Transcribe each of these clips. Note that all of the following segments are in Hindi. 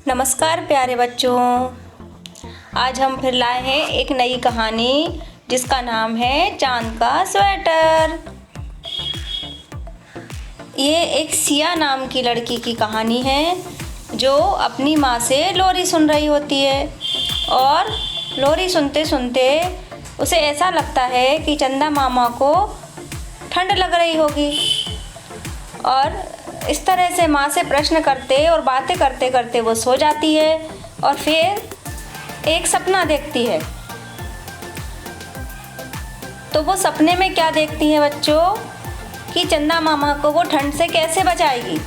नमस्कार प्यारे बच्चों। आज हम फिर लाए हैं एक नई कहानी जिसका नाम है चांद का स्वेटर। ये एक सिया नाम की लड़की की कहानी है जो अपनी माँ से लोरी सुन रही होती है और लोरी सुनते सुनते उसे ऐसा लगता है कि चंदा मामा को ठंड लग रही होगी और इस तरह से माँ से प्रश्न करते और बातें करते करते वो सो जाती है और फिर एक सपना देखती है। तो वो सपने में क्या देखती है बच्चों कि चंदा मामा को वो ठंड से कैसे बचाएगी।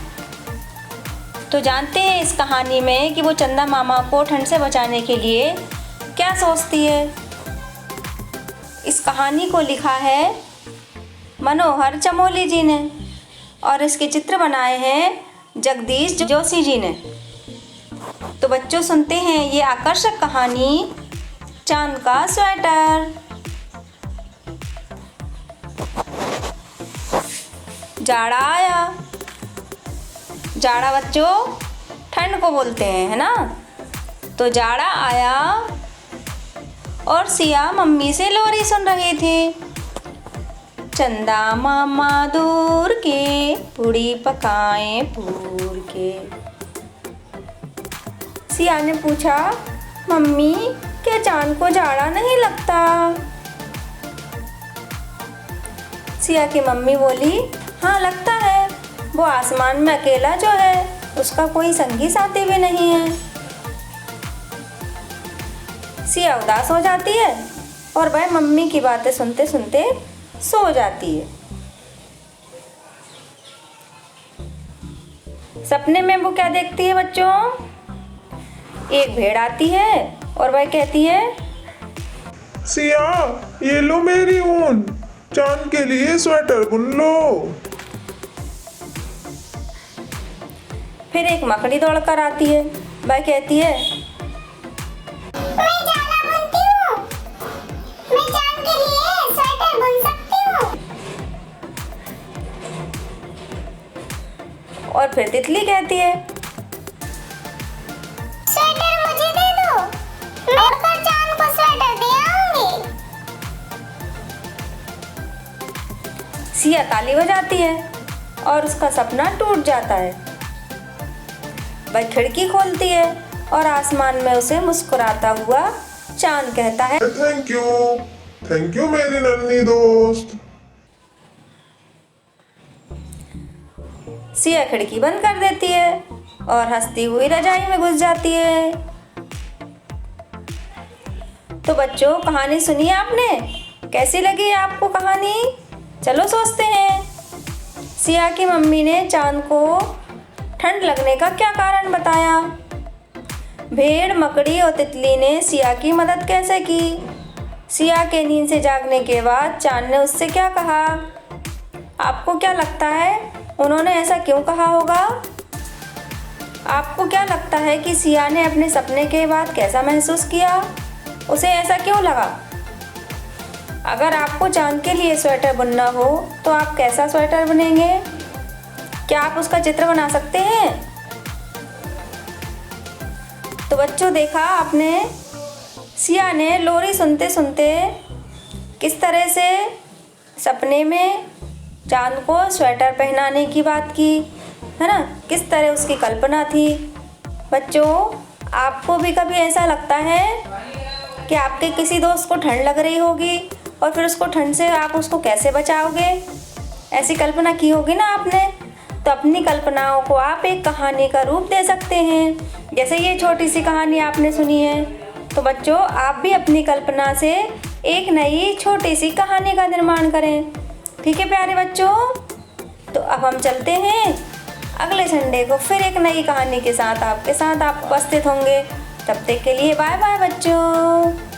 तो जानते हैं इस कहानी में कि वो चंदा मामा को ठंड से बचाने के लिए क्या सोचती है। इस कहानी को लिखा है मनोहर चमोली जी ने और इसके चित्र बनाए हैं जगदीश जोशी जी ने। तो बच्चों सुनते हैं ये आकर्षक कहानी चांद का स्वेटर। जाड़ा आया। जाड़ा बच्चों ठंड को बोलते हैं, है ना। तो जाड़ा आया और सिया मम्मी से लोरी सुन रही थी। चंदा मामा दूर के पूड़ी पकाए पूर के। सिया ने पूछा, मम्मी क्या चांद को जाड़ा नहीं लगता। सिया की मम्मी बोली, हाँ लगता है, वो आसमान में अकेला जो है उसका कोई संगी साथी भी नहीं है। सिया उदास हो जाती है और वह मम्मी की बातें सुनते सुनते सो जाती है। सपने में वो क्या देखती है बच्चों? एक भेड़ आती है और वह कहती है, सिया ये लो मेरी ऊन, चांद के लिए स्वेटर बुन लो। फिर एक मकड़ी दौड़कर आती है। वह कहती है, मैं जाला बुनती हूँ, मैं चांद के लिए स्वेटर बुन सकती हूँ। और फिर तितली कहती है, स्वेटर मुझे दे दो, मैं उड़कर चांद को स्वेटर दे आऊंगी। सिया ताली बजाती है और उसका सपना टूट जाता है। वह खिड़की खोलती है और आसमान में उसे मुस्कुराता हुआ चांद कहता है, थैंक यू मेरी नन्ही दोस्त। सिया खिड़की बंद कर देती है और हंसती हुई रजाई में घुस जाती है। तो बच्चों कहानी सुनी आपने, कैसी लगी आपको कहानी? चलो सोचते हैं। सिया की मम्मी ने चांद को ठंड लगने का क्या कारण बताया? भेड़, मकड़ी और तितली ने सिया की मदद कैसे की? सिया के नींद से जागने के बाद चांद ने उससे क्या कहा? आपको क्या लगता है उन्होंने ऐसा क्यों कहा होगा? आपको क्या लगता है कि सिया ने अपने सपने के बाद कैसा महसूस किया? उसे ऐसा क्यों लगा? अगर आपको चांद के लिए स्वेटर बुनना हो तो आप कैसा स्वेटर बुनेंगे? क्या आप उसका चित्र बना सकते हैं? तो बच्चों देखा आपने, सिया ने लोरी सुनते सुनते किस तरह से सपने में चांद को स्वेटर पहनाने की बात की, है ना। किस तरह उसकी कल्पना थी। बच्चों आपको भी कभी ऐसा लगता है कि आपके किसी दोस्त को ठंड लग रही होगी और फिर उसको ठंड से आप उसको कैसे बचाओगे? ऐसी कल्पना की होगी ना आपने। तो अपनी कल्पनाओं को आप एक कहानी का रूप दे सकते हैं, जैसे ये छोटी सी कहानी आपने सुनी है। तो बच्चों आप भी अपनी कल्पना से एक नई छोटी सी कहानी का निर्माण करें। ठीक है प्यारे बच्चों। तो अब हम चलते हैं, अगले संडे को फिर एक नई कहानी के साथ आपके साथ आप उपस्थित होंगे। तब तक के लिए बाय बाय बच्चों।